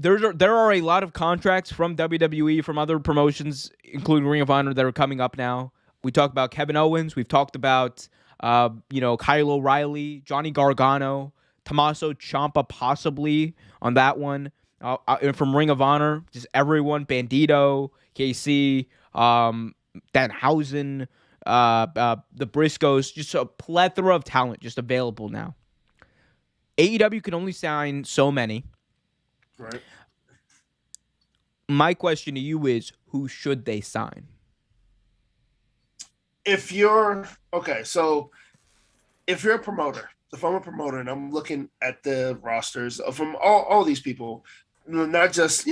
there are a lot of contracts from WWE, from other promotions, including Ring of Honor, that are coming up now. We talked about Kevin Owens. We've talked about Kyle O'Reilly, Johnny Gargano, Tommaso Ciampa possibly on that one. And from Ring of Honor, just everyone, Bandito, KC, Danhausen, the Briscoes, just a plethora of talent just available now. AEW can only sign so many. Right. My question to you is, who should they sign? If you're a promoter, if I'm a promoter and I'm looking at the rosters from all these people, not just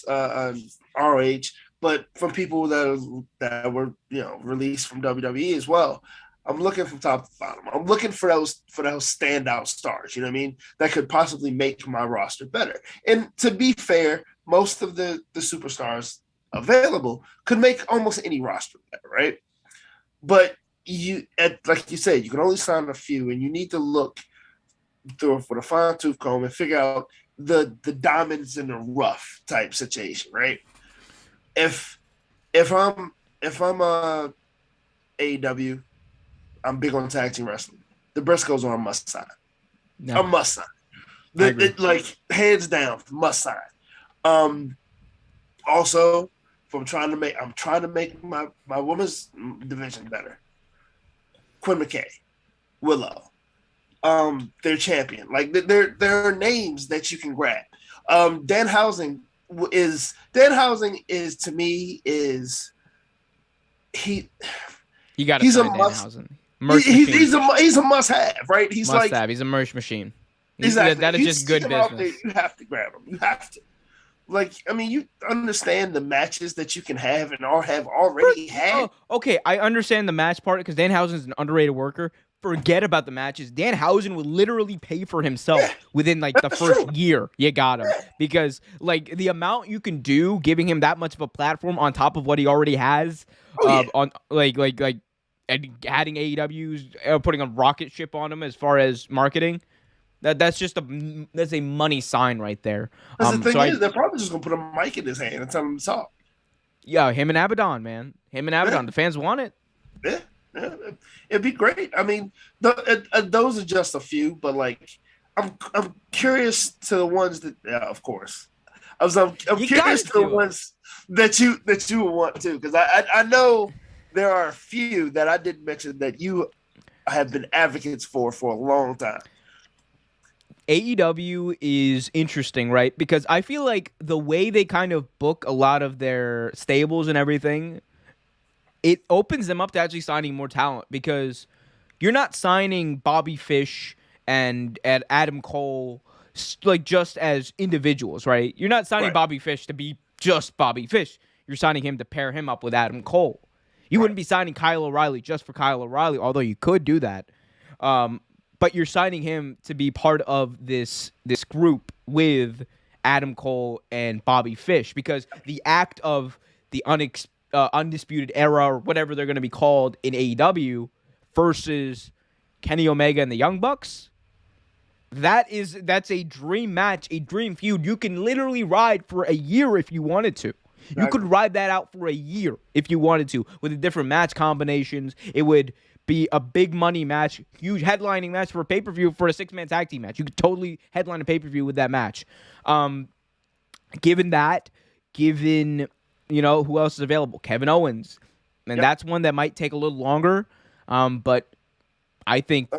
ROH, but from people that were released from WWE as well. I'm looking from top to bottom. I'm looking for those standout stars, you know what I mean, that could possibly make my roster better. And to be fair, most of the superstars available could make almost any roster better, right? But like you said, you can only sign a few, and you need to look through with a fine-tooth comb and figure out the diamonds in the rough type situation, right? If I'm AEW, I'm big on tag team wrestling. The Briscoes are a must sign. No. A must sign. Like hands down, must sign. Also, I'm trying to make my women's division better. Quinn McKay, Willow, their champion. Like there are names that you can grab. Danhausen is to me is he. You got to sign Danhausen. He's a must have, right? He's He's a merch machine. Exactly. That is just good business. You have to grab him. You have to. Like, I mean, you understand the matches that you can have and have already had. Oh, okay, I understand the match part because Danhausen's an underrated worker. Forget about the matches. Danhausen will literally pay for himself within the first year. You got him because the amount you can do, giving him that much of a platform on top of what he already has, on and adding AEW's putting a rocket ship on him as far as marketing. That's a money sign right there. The thing is, they're probably just gonna put a mic in his hand and tell him to talk. Yeah, him and Abaddon, man. Him and Abaddon. The fans want it. Yeah, it'd be great. I mean, those are just a few, but I'm curious to the ones that, of course, I'm curious to the ones that you would want to, because I know there are a few that I didn't mention that you have been advocates for a long time. AEW is interesting, right? Because I feel like the way they kind of book a lot of their stables and everything, it opens them up to actually signing more talent, because you're not signing Bobby Fish and Adam Cole just as individuals, right? You're not signing Bobby Fish to be just Bobby Fish. You're signing him to pair him up with Adam Cole. You wouldn't be signing Kyle O'Reilly just for Kyle O'Reilly, although you could do that. But you're signing him to be part of this group with Adam Cole and Bobby Fish, because the act of the Undisputed Era, or whatever they're going to be called in AEW, versus Kenny Omega and the Young Bucks, that's a dream match, a dream feud. You can literally ride for a year if you wanted to. Exactly. You could ride that out for a year if you wanted to, with the different match combinations. It would be a big money match, huge headlining match for a pay-per-view, for a 6-man tag team match. You could totally headline a pay-per-view with that match. Given who else is available? Kevin Owens. And that's one that might take a little longer. But I think,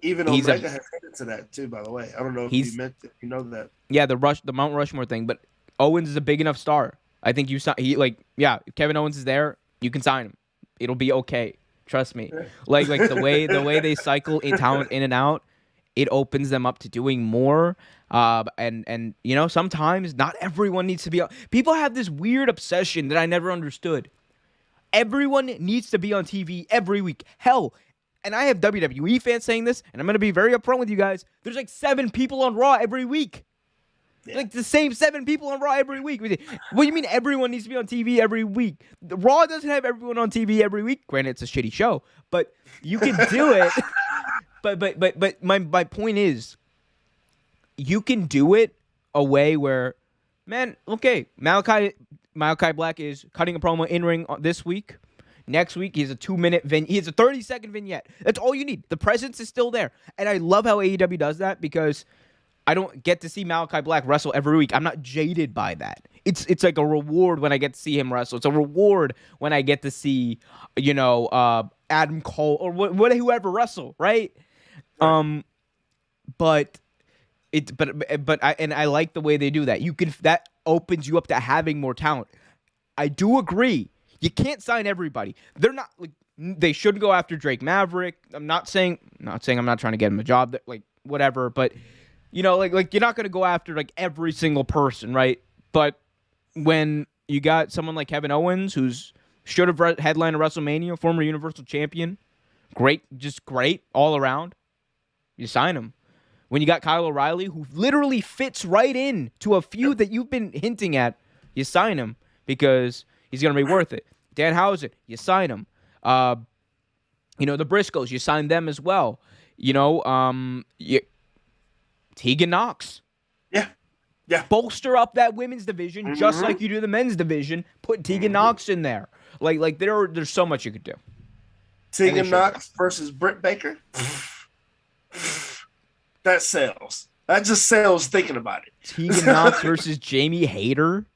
even Omega has headed to that too, by the way. I don't know if you meant it. You know that. Yeah, the Mount Rushmore thing, but Owens is a big enough star. I think if Kevin Owens is there, you can sign him. It'll be okay. Trust me. Like the way they cycle in talent in and out, it opens them up to doing more. And sometimes not everyone needs to be. People have this weird obsession that I never understood. Everyone needs to be on TV every week. Hell, and I have WWE fans saying this, and I'm going to be very upfront with you guys. There's 7 people on Raw every week. Yeah. The same 7 people on Raw every week. What do you mean everyone needs to be on TV every week? Raw doesn't have everyone on TV every week. Granted, it's a shitty show, but you can do it. but my point is, you can do it a way where Man, okay. Malachi Black is cutting a promo in ring this week. Next week, he has a 2-minute he has a 30-second vignette. That's all you need. The presence is still there. And I love how AEW does that because I don't get to see Malachi Black wrestle every week. I'm not jaded by that. It's like a reward when I get to see him wrestle. It's a reward when I get to see, Adam Cole or whoever wrestle, right? But I like the way they do that. That opens you up to having more talent. I do agree. You can't sign everybody. They're not like they should go after Drake Maverick. I'm not saying I'm not trying to get him a job, like whatever, but like you're not going to go after like every single person, right? But when you got someone like Kevin Owens, who's should have headlined a WrestleMania, former Universal Champion, great all around, you sign him. When you got Kyle O'Reilly, who literally fits right in to a feud that you've been hinting at, you sign him because he's going to be worth it. Danhausen, you sign him. The Briscoes, you sign them as well. Tegan Knox. Yeah. Bolster up that women's division just like you do the men's division. Put Tegan Knox in there. Like there's so much you could do. Tegan Knox versus Britt Baker. That sells. That just sells thinking about it. Tegan Knox versus Jamie Hayter.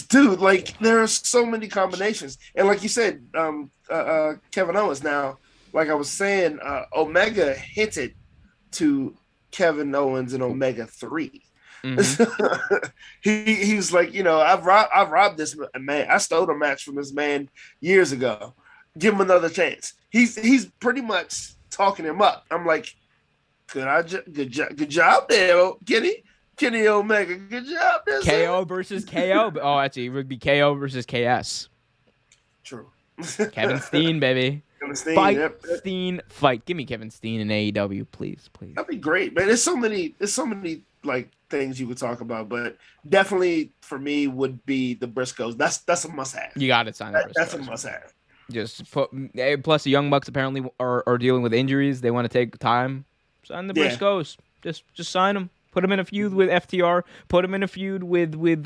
Dude, like there are so many combinations. And like you said, Kevin Owens now, like I was saying, Omega hinted to Kevin Owens in Omega 3. Mm-hmm. He's like, I've robbed this man. I stole a match from this man years ago. Give him another chance. He's pretty much talking him up. I'm like, good job there, Kenny Omega. Good job there. KO versus KO. Oh, actually, it would be KO versus KS. True. Kevin Steen, baby. Kevin Steen, fight, yep. Steen, fight. Give me Kevin Steen in AEW, please. That'd be great, man. There's so many like things you could talk about, but definitely for me would be the Briscoes. That's a must-have. You got to sign the Briscoes. That's a must-have. Just plus the Young Bucks apparently are dealing with injuries. They want to take time. Sign the Briscoes. Just sign them. Put them in a feud with FTR. Put them in a feud with what's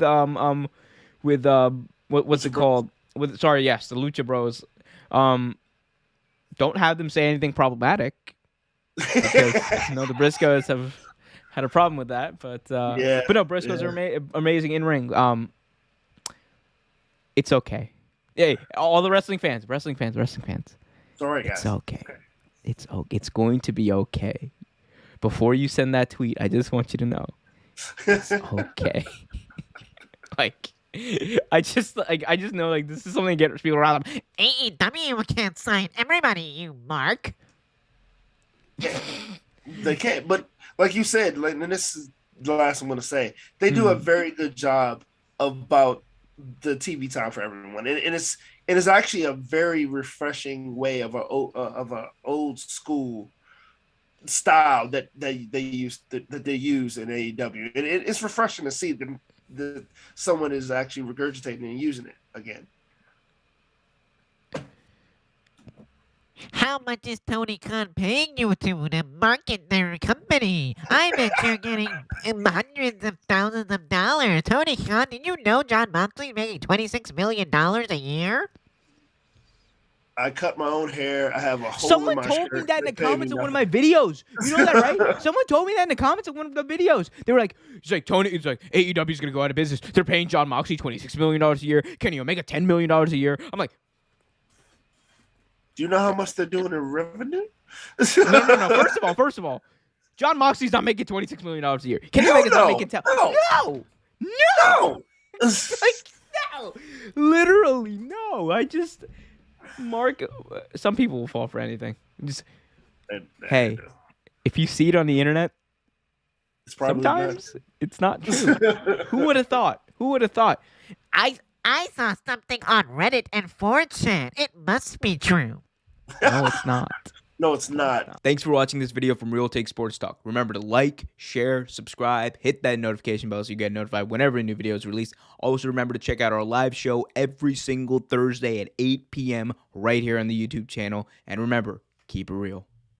it called? The Lucha Bros. Don't have them say anything problematic because the Briscoes have had a problem with that. But no, Briscoes are amazing in ring. It's okay. Hey, all the wrestling fans. Sorry, guys. It's okay. It's going to be okay. Before you send that tweet, I just want you to know it's okay. I just know this is something to get people around. AEW can't sign everybody, you Mark. Yeah, they can't. But like you said, and this is the last I'm going to say, they do a very good job about the TV time for everyone, and it's actually a very refreshing way of a old school style that they use in AEW, and it's refreshing to see them that someone is actually regurgitating and using it again. How much is Tony Khan paying you to market their company? I bet you're getting hundreds of thousands of dollars. Tony Khan, did you know Jon Moxley making $26 million a year? I cut my own hair. I have a hole Someone in my told shirt. me that in the comments of one of my videos. You know that, right? Someone told me that in the comments of one of the videos. They were like, it's like AEW's going to go out of business. They're paying Jon Moxley $26 million a year. Kenny Omega $10 million a year. I'm like, do you know how much they're doing in revenue? No. First of all, Jon Moxley's not making $26 million a year. Kenny Omega's not making No. No. Literally, no. Mark, some people will fall for anything. Hey, if you see it on the internet, sometimes it's not true. Who would have thought? I saw something on Reddit and 4chan. It must be true. No, it's not. No, it's not. Thanks for watching this video from Real Take Sports Talk. Remember to like, share, subscribe, hit that notification bell so you get notified whenever a new video is released. Also, remember to check out our live show every single Thursday at 8 p.m. right here on the YouTube channel. And remember, keep it real.